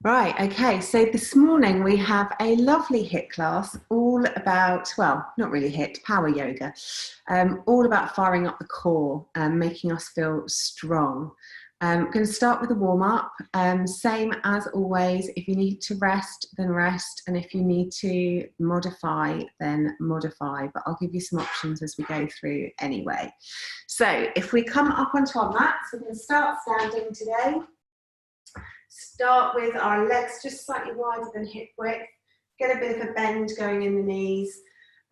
Right, okay, so this morning we have a lovely HIIT class all about, well, not really HIIT, power yoga, all about firing up the core and making us feel strong. I'm going to start with a warm-up, same as always. If you need to rest, then rest, and if you need to modify, then modify, but I'll give you some options as we go through anyway. So if we come up onto our mats, we're going to start standing today. Start with our legs just slightly wider than hip width, get a bit of a bend going in the knees,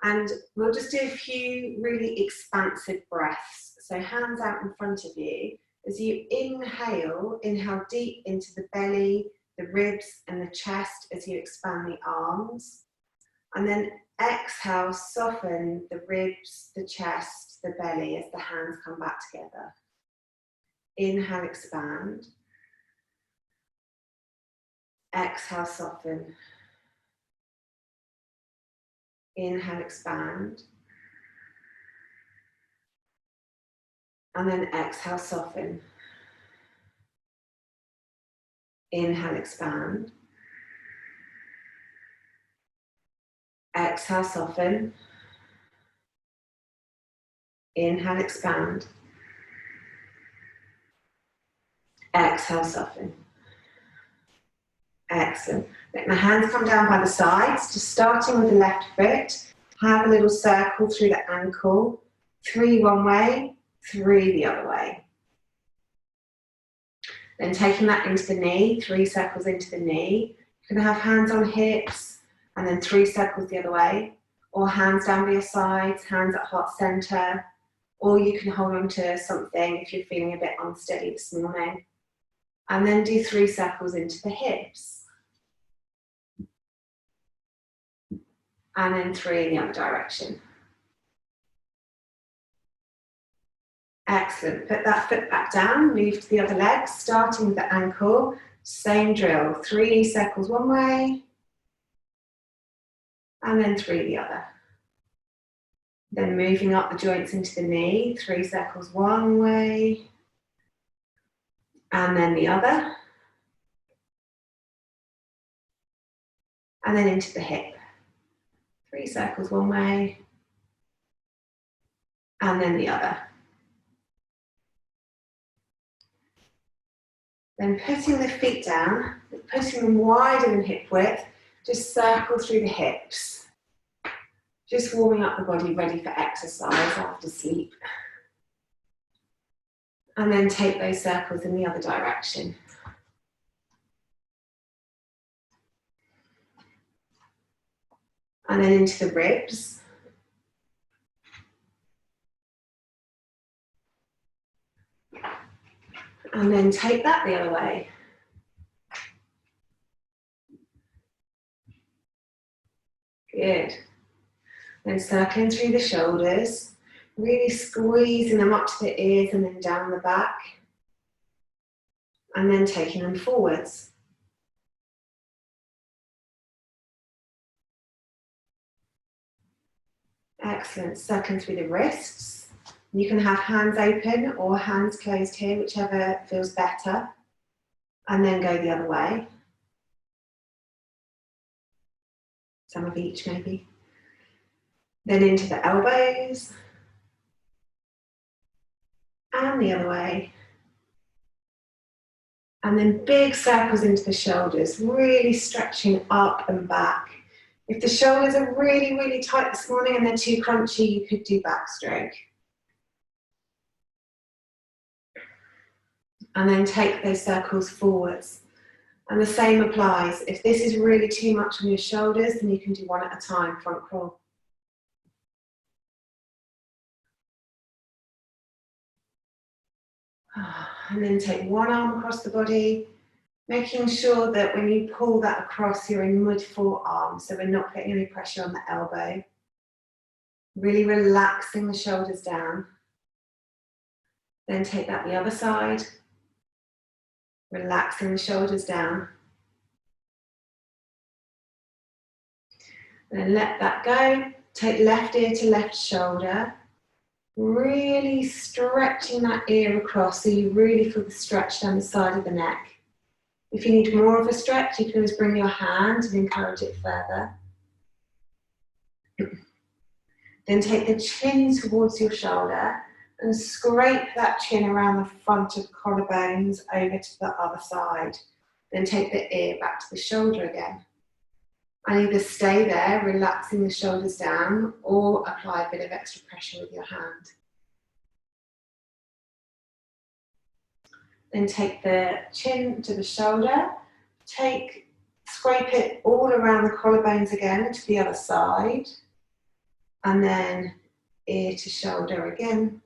and we'll just do a few really expansive breaths. So hands out in front of you. As you inhale deep into the belly, the ribs and the chest as you expand the arms. And then exhale, soften the ribs, the chest, the belly as the hands come back together. Inhale, expand. Exhale, soften. Inhale, expand. And then exhale, soften. Inhale, expand. Exhale, soften. Inhale, expand. Exhale, soften. Excellent. Let my hands come down by the sides, just starting with the left foot. Have a little circle through the ankle. 3 one way, 3 the other way. Then taking that into the knee, 3 circles into the knee. You can have hands on hips and then 3 circles the other way, or hands down by your sides, hands at heart center, or you can hold on to something if you're feeling a bit unsteady this morning. And then do 3 circles into the hips. And then 3 in the other direction. Excellent. Put that foot back down, move to the other leg, starting with the ankle. Same drill. 3 circles one way, and then 3 the other. Then moving up the joints into the knee, 3 circles one way, and then the other. And then into the hip. 3 circles one way, and then the other. Then putting the feet down, putting them wider than hip width, just circle through the hips. Just warming up the body, ready for exercise after sleep. And then take those circles in the other direction. And then into the ribs. And then take that the other way. Good. Then circling through the shoulders, really squeezing them up to the ears and then down the back. And then taking them forwards. Excellent. Circling through the wrists. You can have hands open or hands closed here, whichever feels better. And then go the other way. Some of each maybe. Then into the elbows. And the other way. And then big circles into the shoulders, really stretching up and back. If the shoulders are really, really tight this morning and they're too crunchy, you could do backstroke. And then take those circles forwards. And the same applies. If this is really too much on your shoulders, then you can do one at a time, front crawl. And then take one arm across the body, making sure that when you pull that across, you're in mid-forearm, so we're not putting any pressure on the elbow. Really relaxing the shoulders down. Then take that the other side. Relaxing the shoulders down. Then let that go. Take left ear to left shoulder. Really stretching that ear across so you really feel the stretch down the side of the neck. If you need more of a stretch, you can always bring your hand and encourage it further. Then take the chin towards your shoulder and scrape that chin around the front of the collarbones over to the other side. Then take the ear back to the shoulder again. And either stay there, relaxing the shoulders down, or apply a bit of extra pressure with your hand. Then take the chin to the shoulder, scrape it all around the collarbones again to the other side, and then ear to shoulder again.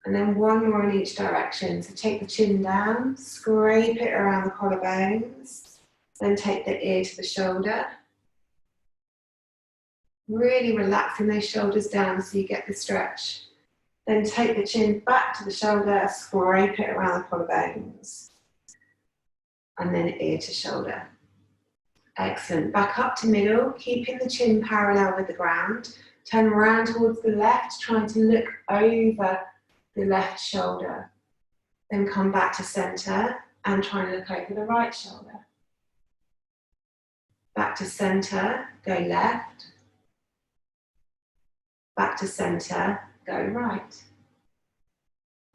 And then one more in each direction. So take the chin down, scrape it around the collarbones, then take the ear to the shoulder. Really relaxing those shoulders down so you get the stretch. Then take the chin back to the shoulder, scrape it around the collarbones. And then ear to shoulder. Excellent. Back up to middle, keeping the chin parallel with the ground. Turn around towards the left, trying to look over the left shoulder. Then come back to center and try and look over the right shoulder. Back to center, go left. Back to center, go right.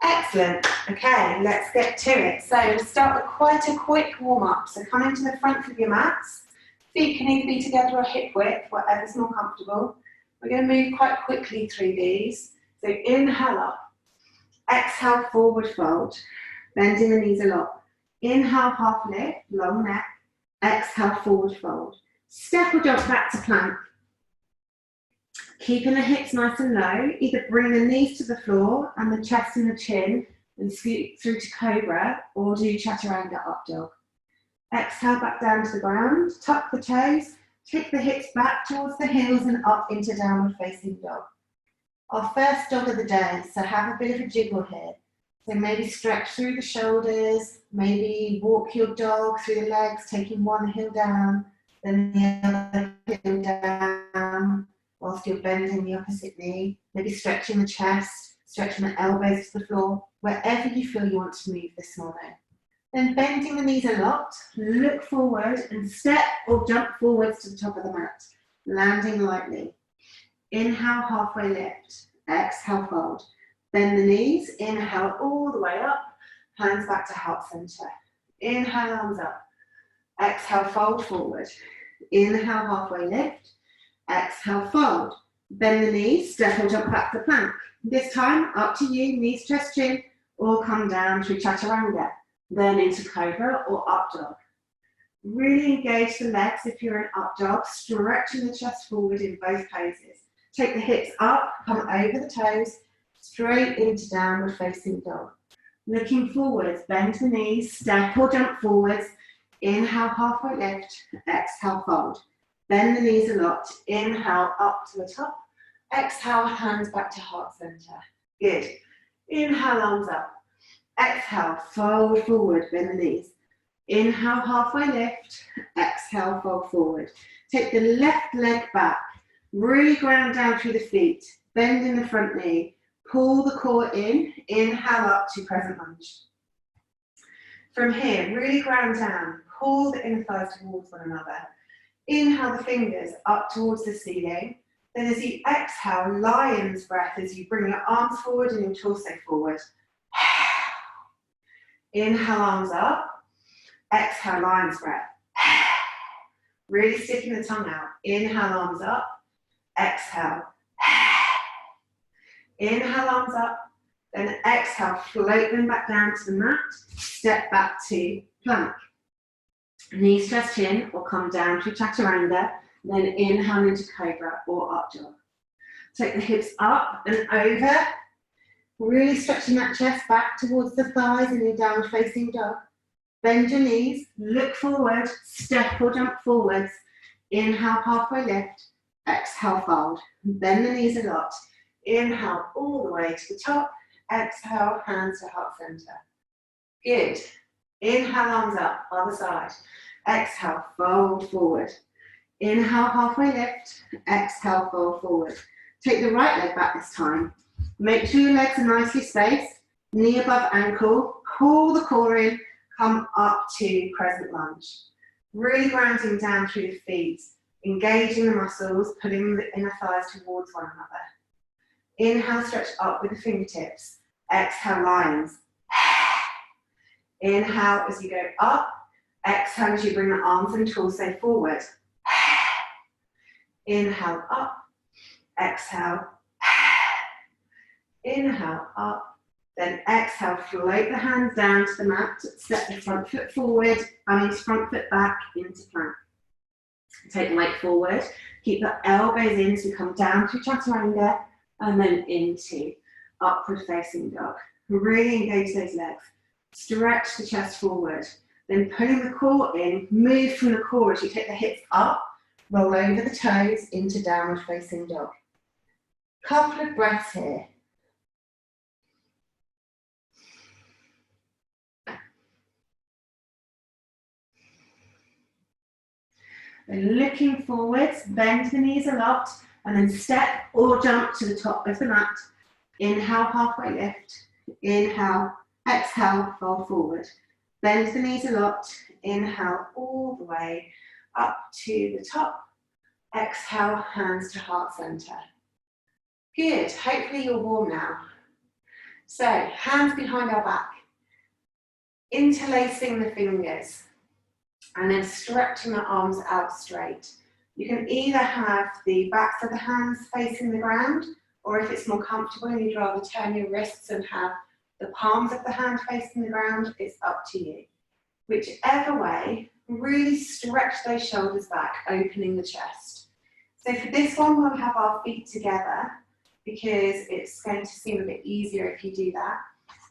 Excellent. Okay, let's get to it. So we'll start with quite a quick warm-up. So come into the front of your mats. Feet can either be together or hip width, whatever's more comfortable. We're going to move quite quickly through these. So inhale up. Exhale, forward fold. Bending the knees a lot. Inhale, half lift, long neck. Exhale, forward fold. Step or jump back to plank. Keeping the hips nice and low, either bring the knees to the floor and the chest and the chin and scoot through to cobra, or do chaturanga up dog. Exhale back down to the ground, tuck the toes, take the hips back towards the heels and up into downward facing dog. Our first dog of the day, so have a bit of a jiggle here. So maybe stretch through the shoulders, maybe walk your dog through the legs, taking one heel down, then the other heel down, whilst you're bending the opposite knee, maybe stretching the chest, stretching the elbows to the floor, wherever you feel you want to move this morning. Then bending the knees a lot, look forward and step or jump forwards to the top of the mat, landing lightly. Inhale, halfway lift, exhale, fold. Bend the knees, inhale all the way up, hands back to heart center. Inhale, arms up, exhale, fold forward. Inhale, halfway lift, exhale, fold. Bend the knees, step or jump back to plank. This time, up to you, knees, chest, chin, or come down to chaturanga. Then into cobra or up dog. Really engage the legs if you're in up dog, stretching the chest forward in both poses. Take the hips up, come over the toes, straight into downward facing dog. Looking forwards, bend the knees, step or jump forwards. Inhale, halfway lift, exhale, fold. Bend the knees a lot. Inhale, up to the top. Exhale, hands back to heart center. Good. Inhale, arms up. Exhale, fold forward, bend the knees. Inhale, halfway lift. Exhale, fold forward. Take the left leg back. Really ground down through the feet. Bend in the front knee. Pull the core in. Inhale up to crescent lunge. From here, really ground down. Pull the inner thighs towards one another. Inhale the fingers up towards the ceiling. Then as you exhale, lion's breath as you bring your arms forward and your torso forward. Inhale, arms up. Exhale, lion's breath. Really sticking the tongue out. Inhale, arms up. Exhale. Inhale, arms up. Then exhale, float them back down to the mat. Step back to plank. Knees, chest, chin, or come down to chaturanga. Then inhale into cobra or up dog. Take the hips up and over. Really stretching that chest back towards the thighs in your downward facing dog. Bend your knees, look forward, step or jump forwards. Inhale, halfway lift. Exhale, fold. Bend the knees a lot. Inhale all the way to the top. Exhale, hands to heart center. Good. Inhale, arms up, other side. Exhale, fold forward. Inhale, halfway lift. Exhale, fold forward. Take the right leg back this time. Make sure your legs are nicely spaced. Knee above ankle. Pull the core in. come up to crescent lunge. Really grounding down through the feet, engaging the muscles, pulling the inner thighs towards one another. Inhale, stretch up with the fingertips. Exhale, lions. Inhale as you go up. Exhale as you bring the arms and torso forward. Inhale, up. Exhale. Inhale, up. Then exhale, float the hands down to the mat. Step the front foot forward. Front foot back into plank. Take the weight forward. Keep the elbows in as we come down through chaturanga and then into upward facing dog. Really engage those legs. Stretch the chest forward. Then pulling the core in, move from the core as you take the hips up, roll over the toes into downward facing dog. Couple of breaths here. Then looking forwards, bend the knees a lot, and then step or jump to the top of the mat. Inhale, halfway lift. Inhale, exhale, fold forward. Bend the knees a lot. Inhale all the way up to the top. Exhale, hands to heart center. Good, hopefully you're warm now. So, hands behind our back. Interlacing the fingers. And then stretching the arms out straight. You can either have the backs of the hands facing the ground, or if it's more comfortable and you'd rather turn your wrists and have the palms of the hand facing the ground, it's up to you. Whichever way, really stretch those shoulders back, opening the chest. So for this one, we'll have our feet together because it's going to seem a bit easier if you do that.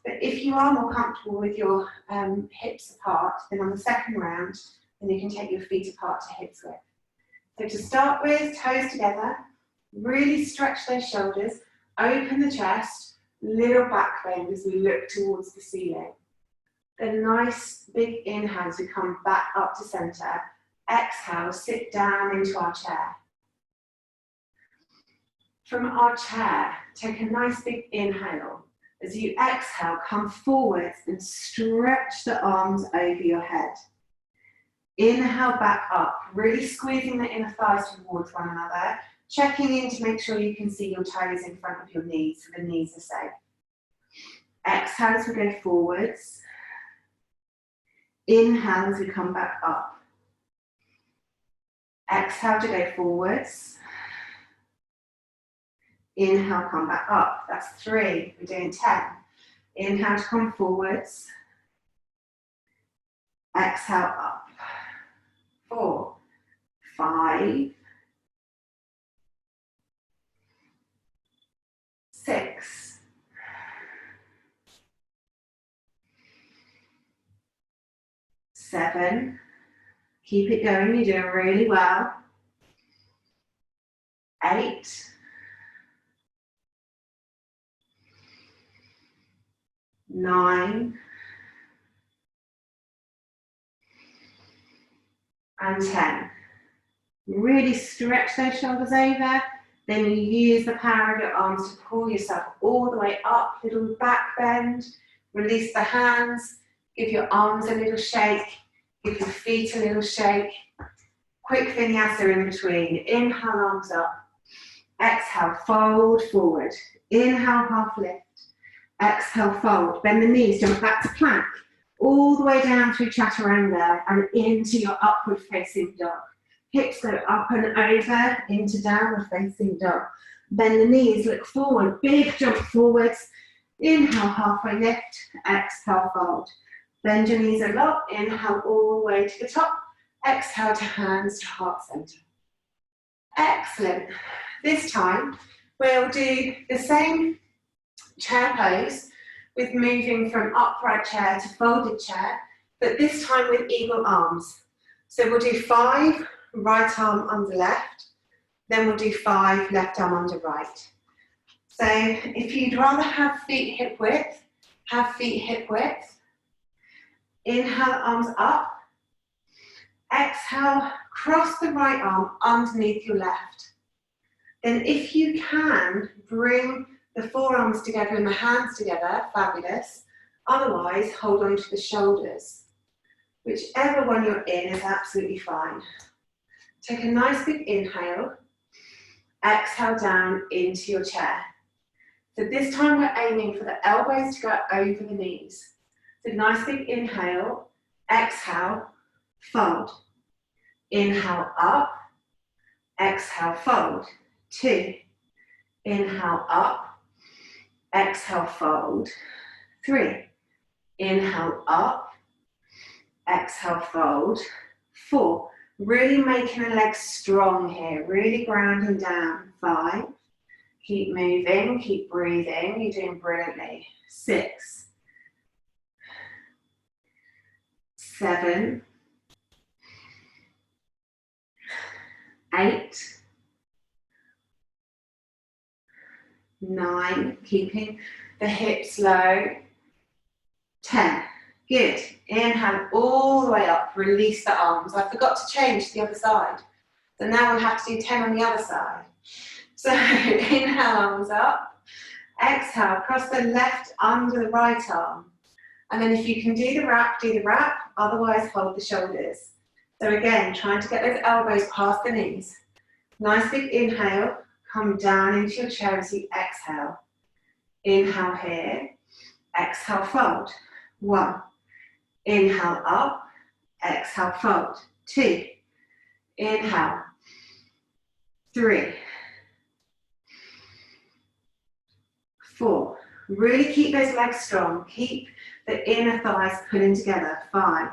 But if you are more comfortable with your hips apart, then on the second round, then you can take your feet apart to hips width. So to start with, toes together, really stretch those shoulders, open the chest, little back bend as we look towards the ceiling. Then nice big inhale as we come back up to center. Exhale, sit down into our chair. From our chair, take a nice big inhale. As you exhale, come forwards and stretch the arms over your head. Inhale back up, really squeezing the inner thighs towards one another, checking in to make sure you can see your toes in front of your knees so the knees are safe. Exhale as we go forwards. Inhale as we come back up. Exhale to go forwards. Inhale, come back up. That's 3. We're doing 10. Inhale to come forwards. Exhale up. 4, 5, 6, 7. Keep it going. You're doing really well. 8. 9 and 10. Really stretch those shoulders over. Then you use the power of your arms to pull yourself all the way up, little back bend. Release the hands. Give your arms a little shake. Give your feet a little shake. Quick vinyasa in between. Inhale, arms up. Exhale, fold forward. Inhale, half lift. Exhale, fold. Bend the knees, jump back to plank. All the way down through chaturanga and into your upward facing dog. Hips go up and over into downward facing dog. Bend the knees, look forward, big jump forwards. Inhale, halfway lift. Exhale, fold. Bend your knees a lot. Inhale all the way to the top. Exhale to hands to heart center. Excellent. This time we'll do the same chair pose with moving from upright chair to folded chair, but this time with eagle arms. So we'll do 5 right arm under left, then we'll do 5 left arm under right. So if you'd rather have feet hip width, have feet hip width. Inhale, arms up. Exhale, cross the right arm underneath your left. Then if you can, bring the forearms together and the hands together, fabulous. Otherwise, hold on to the shoulders. Whichever one you're in is absolutely fine. Take a nice big inhale. Exhale down into your chair. So this time we're aiming for the elbows to go over the knees. So nice big inhale. Exhale, fold. Inhale up. Exhale, fold. 2. Inhale up. Exhale, fold. 3. Inhale up. Exhale, fold. 4. Really making the legs strong here. Really grounding down. 5. Keep moving. Keep breathing. You're doing brilliantly. 6. 7. 8. 9. Keeping the hips low. 10. Good. Inhale all the way up. Release the arms. I forgot to change to the other side. So now we'll have to do 10 on the other side. So inhale, arms up. Exhale, cross the left under the right arm. And then if you can do the wrap, do the wrap. Otherwise, hold the shoulders. So again, trying to get those elbows past the knees. Nice big inhale. Come down into your chair as you exhale. Inhale here. Exhale, fold. 1. Inhale up. Exhale, fold. 2. Inhale. 3. 4. Really keep those legs strong. Keep the inner thighs pulling together. 5.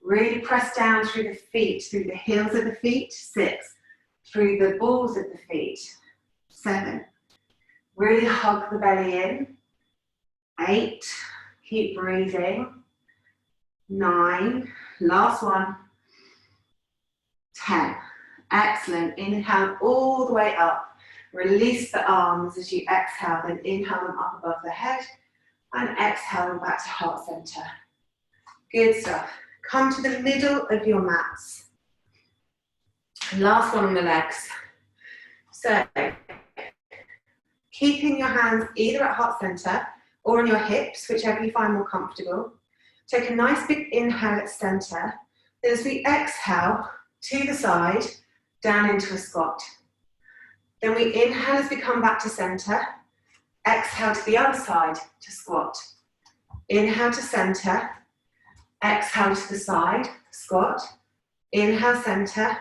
Really press down through the feet, through the heels of the feet. 6. Through the balls of the feet. 7. Really hug the belly in. 8. Keep breathing. 9. Last one. 10. Excellent. Inhale all the way up. Release the arms as you exhale, then inhale them up above the head and exhale them back to heart center. Good stuff. Come to the middle of your mats. Last one on the legs. So, keeping your hands either at heart center or on your hips, whichever you find more comfortable. Take a nice big inhale at center. Then as we exhale to the side, down into a squat. Then we inhale as we come back to center. Exhale to the other side to squat. Inhale to center. Exhale to the side, squat. Inhale center.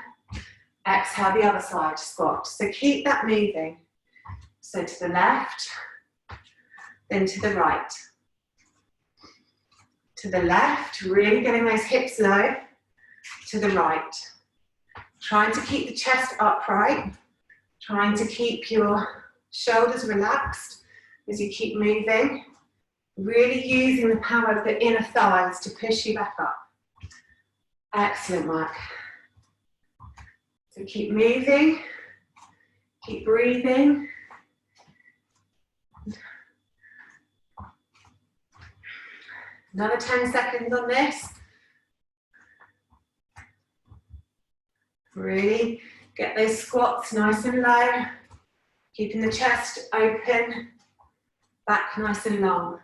Exhale the other side, squat. So keep that moving. So to the left, then to the right. To the left, really getting those hips low. To the right. Trying to keep the chest upright. Trying to keep your shoulders relaxed as you keep moving. Really using the power of the inner thighs to push you back up. Excellent work. So keep moving. Keep breathing. Another 10 seconds on this. Really get those squats nice and low. Keeping the chest open. Back nice and long.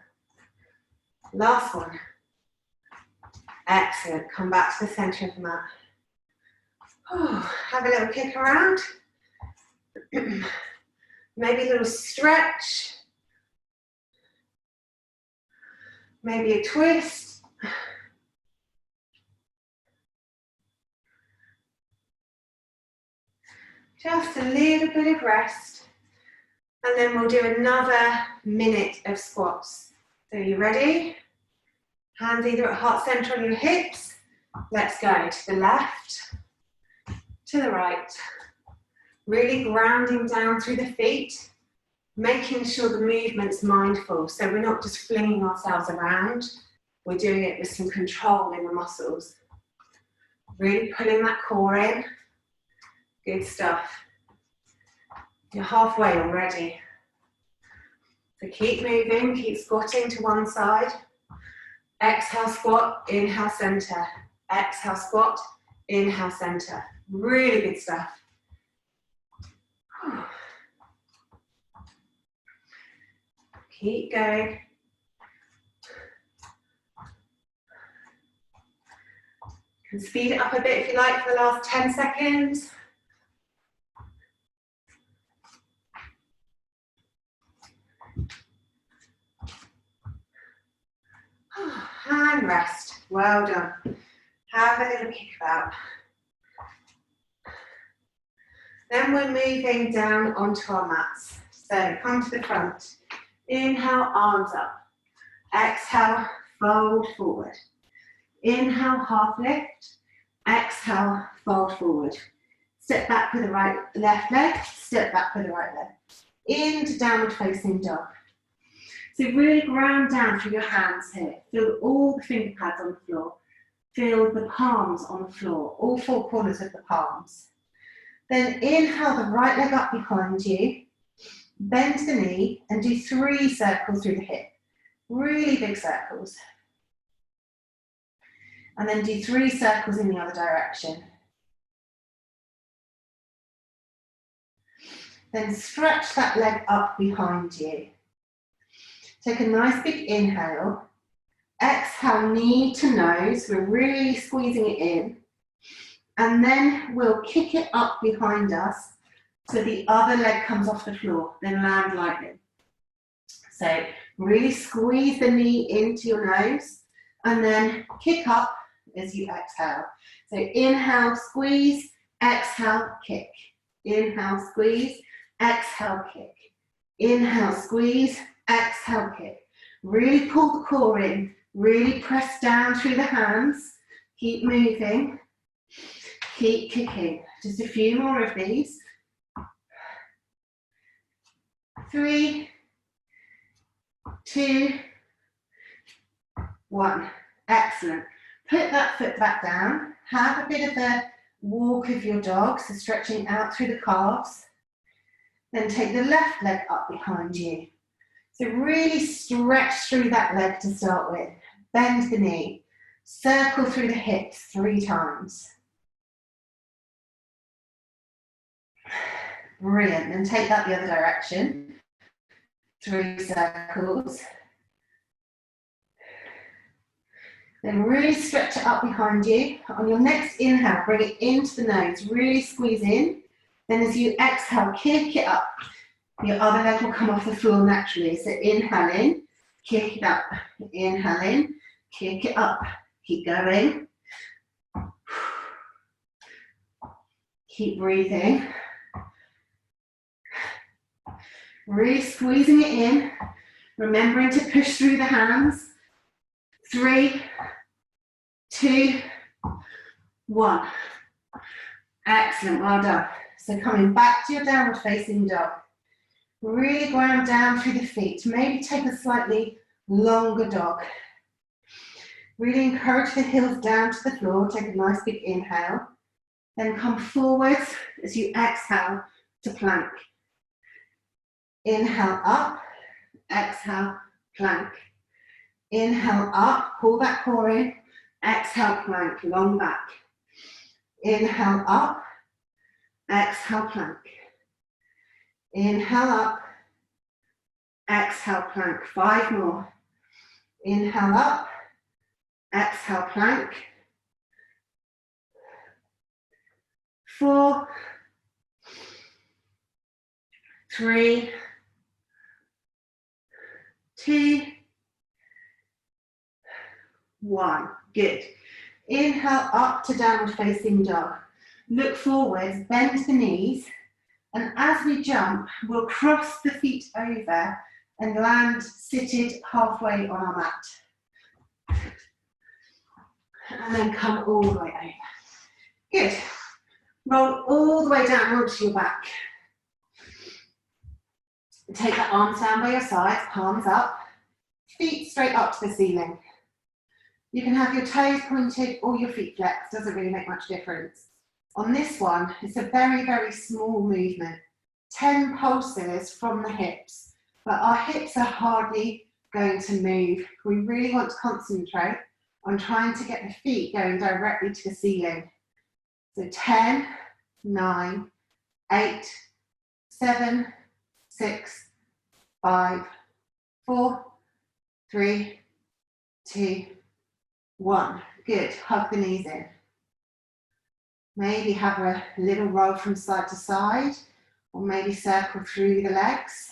Last one. Excellent. Come back to the center of the mat. Have a little kick around. Maybe a little stretch. Maybe a twist. Just a little bit of rest. And then we'll do another minute of squats. So you ready? Hands either at heart center on your hips. Let's go to the left, to the right. Really grounding down through the feet, making sure the movement's mindful. So we're not just flinging ourselves around. We're doing it with some control in the muscles. Really pulling that core in. Good stuff. You're halfway already. So keep moving, keep squatting to one side. Exhale, squat, inhale, center. Exhale, squat, inhale, center. Really good stuff. Keep going. And speed it up a bit if you like for the last 10 seconds. And rest. Well done. Have a little kick about. Then we're moving down onto our mats. So come to the front. Inhale, arms up. Exhale, fold forward. Inhale, half lift. Exhale, fold forward. Step back with the left leg. Step back with the right leg. Into downward facing dog. So really ground down through your hands here. Feel all the finger pads on the floor. Feel the palms on the floor, all four corners of the palms. Then inhale the right leg up behind you. Bend the knee and do 3 circles through the hip. Really big circles. And then do 3 circles in the other direction. Then stretch that leg up behind you. Take a nice big inhale. Exhale, knee to nose. We're really squeezing it in. And then we'll kick it up behind us so the other leg comes off the floor. Then land lightly. So really squeeze the knee into your nose and then kick up as you exhale. So inhale, squeeze, exhale, kick. Inhale, squeeze, exhale, kick. Inhale, squeeze, exhale, kick. Really pull the core in. Really press down through the hands. Keep moving. Keep kicking. Just a few more of these. 3, 2, 1. Excellent. Put that foot back down. Have a bit of a walk of your dog, so stretching out through the calves. Then take the left leg up behind you. So really stretch through that leg to start with. Bend the knee. Circle through the hips 3 times. Brilliant. Then take that the other direction. 3 circles. Then really stretch it up behind you. On your next inhale, bring it into the nose. Really squeeze in. Then as you exhale, kick it up. Your other leg will come off the floor naturally. So inhale in, kick it up. Inhale in, kick it up. Keep going. Keep breathing. Really squeezing it in. Remembering to push through the hands. 3, 2, 1. Excellent, well done. So coming back to your downward facing dog. Really ground down through the feet. Maybe take a slightly longer dog. Really encourage the heels down to the floor. Take a nice big inhale. Then come forwards as you exhale to plank. Inhale up, exhale, plank. Inhale up, pull that core in. Exhale, plank, long back. Inhale up, exhale, plank. Inhale up, exhale, plank. 5 more. Inhale up, exhale, plank. 4, 3, 2, 1. Good. Inhale up to downward facing dog. Look forwards, bend the knees, and as we jump, we'll cross the feet over and land seated halfway on our mat. And then come all the way over. Good. Roll all the way down onto your back. Take the arms down by your sides, palms up, feet straight up to the ceiling. You can have your toes pointed or your feet flexed, doesn't really make much difference. On this one, it's a very, very small movement. 10 pulses from the hips, but our hips are hardly going to move. We really want to concentrate on trying to get the feet going directly to the ceiling. So 10, 9, 8, 7, 6, 5, 4, 3, 2, 1. Good. Hug the knees in. Maybe have a little roll from side to side, or maybe circle through the legs.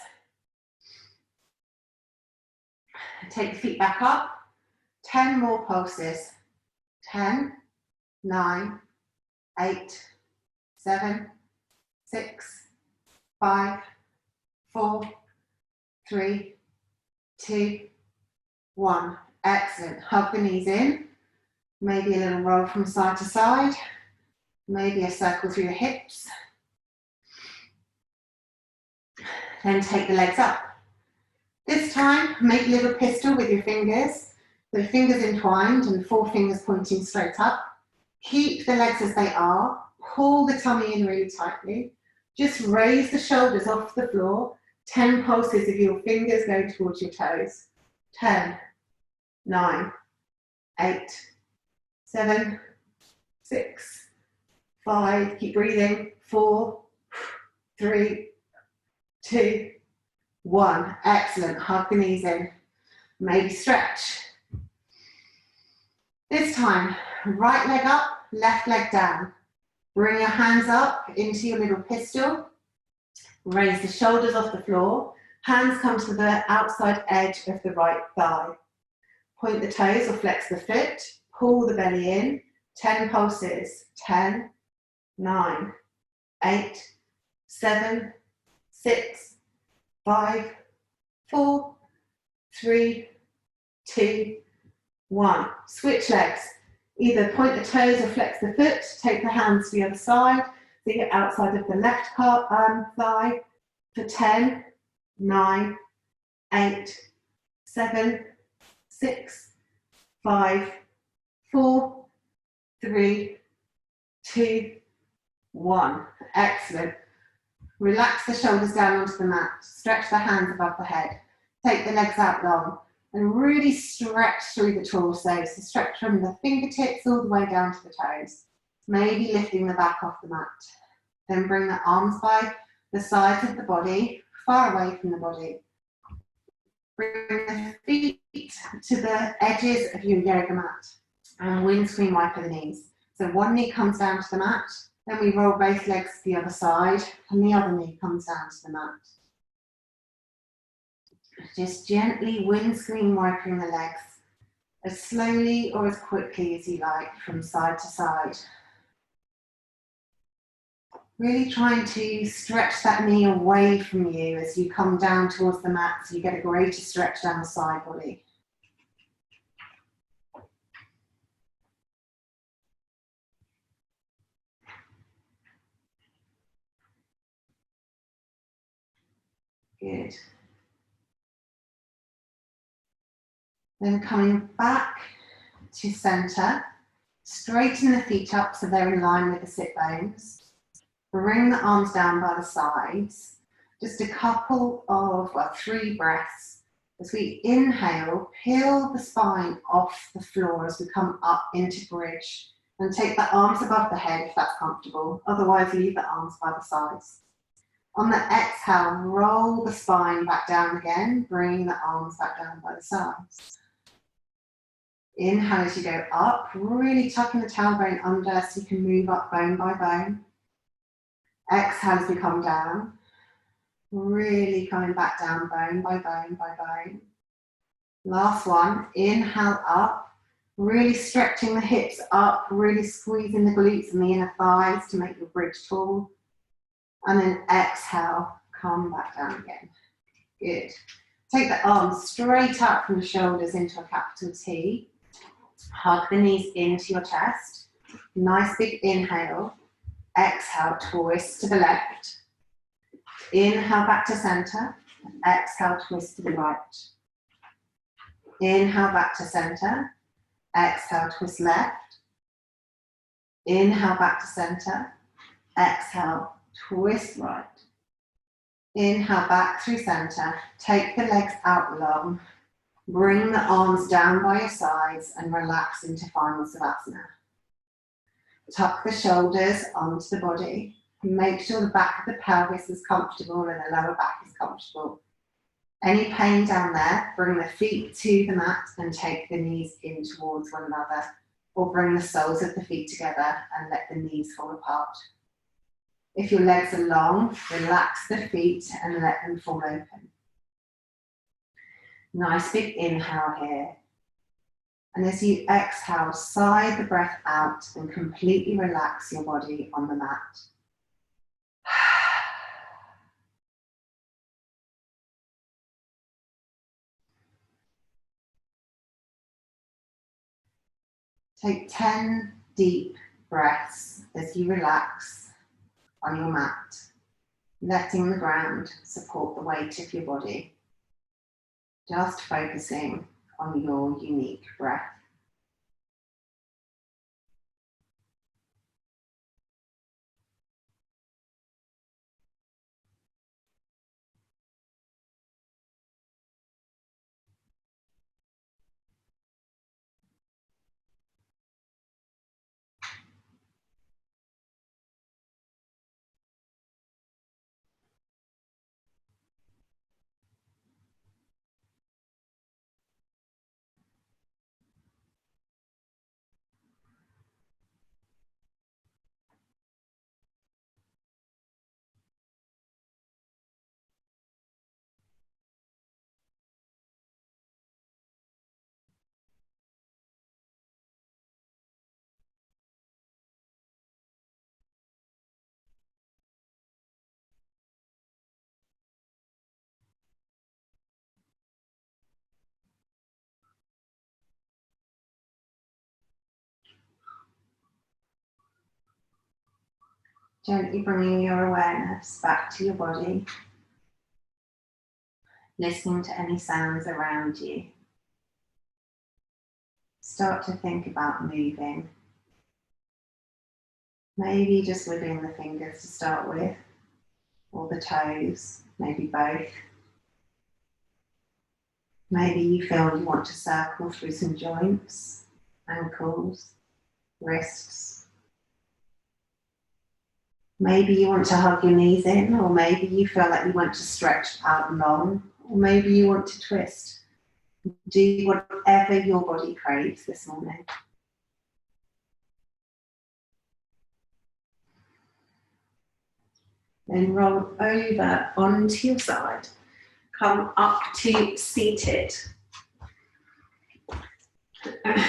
Take the feet back up. 10 more pulses. 10, 9, 8, 7, 6, 5, 4, 3, 2, 1. Excellent. Hug the knees in. Maybe a little roll from side to side. Maybe a circle through the hips. Then take the legs up. This time, make a little pistol with your fingers. The fingers entwined and 4 fingers pointing straight up. Keep the legs as they are. Pull the tummy in really tightly. Just raise the shoulders off the floor. 10 pulses of your fingers going towards your toes. 10, 9, 8, 7, 6, 5. Keep breathing. 4, 3, 2, 1. Excellent. Hug the knees in. Maybe stretch. This time, right leg up, left leg down. Bring your hands up into your little pistol. Raise the shoulders off the floor. Hands come to the outside edge of the right thigh. Point the toes or flex the foot. Pull the belly in. 10 pulses. 10, 9, 8, 7, 6, 5, 4, 3, 2, 1. Switch legs. Either point the toes or flex the foot. Take the hands to the other side. So you're outside of the left thigh for 10, 9, 8, 7, 6, 5, 4, 3, 2, 1. Excellent. Relax the shoulders down onto the mat. Stretch the hands above the head. Take the legs out long and really stretch through the torso. So stretch from the fingertips all the way down to the toes. Maybe lifting the back off the mat. Then bring the arms by the sides of the body, far away from the body. Bring the feet to the edges of your yoga mat and windscreen wiper the knees. So one knee comes down to the mat, then we roll both legs to the other side and the other knee comes down to the mat. Just gently windscreen wiping the legs as slowly or as quickly as you like from side to side. Really trying to stretch that knee away from you as you come down towards the mat so you get a greater stretch down the side body. Good. Then coming back to center, straighten the feet up so they're in line with the sit bones. Bring the arms down by the sides. Just a couple of, 3 breaths. As we inhale, peel the spine off the floor as we come up into bridge. And take the arms above the head if that's comfortable. Otherwise, leave the arms by the sides. On the exhale, roll the spine back down again. Bring the arms back down by the sides. Inhale as you go up, really tucking the tailbone under so you can move up bone by bone. Exhale as we come down, really coming back down bone by bone by bone. Last one, inhale up, really stretching the hips up, really squeezing the glutes and the inner thighs to make your bridge tall. And then exhale, come back down again. Good. Take the arms straight up from the shoulders into a capital T. Hug the knees into your chest. Nice big inhale. Exhale, twist to the left. Inhale back to center. Exhale, twist to the right. Inhale back to center. Exhale, twist left. Inhale back to center. Exhale, twist right. Inhale back through center. Take the legs out long. Bring the arms down by your sides and relax into final Savasana. Tuck the shoulders onto the body. Make sure the back of the pelvis is comfortable and the lower back is comfortable. Any pain down there, bring the feet to the mat and take the knees in towards one another or bring the soles of the feet together and let the knees fall apart. If your legs are long, relax the feet and let them fall open. Nice big inhale here. And as you exhale, sigh the breath out and completely relax your body on the mat. Take 10 deep breaths as you relax on your mat, letting the ground support the weight of your body, just focusing on your unique breath. Gently bringing your awareness back to your body, listening to any sounds around you. Start to think about moving. Maybe just wiggling the fingers to start with, or the toes, maybe both. Maybe you feel you want to circle through some joints, ankles, wrists. Maybe you want to hug your knees in, or maybe you feel like you want to stretch out long, or maybe you want to twist. Do whatever your body craves this morning. Then roll over onto your side. Come up to seated. And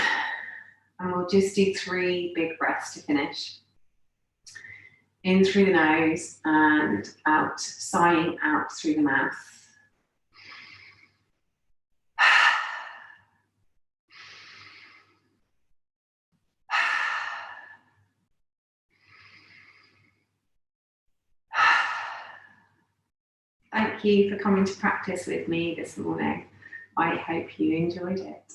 we'll just do 3 big breaths to finish. In through the nose and out, sighing out through the mouth. Thank you for coming to practice with me this morning. I hope you enjoyed it.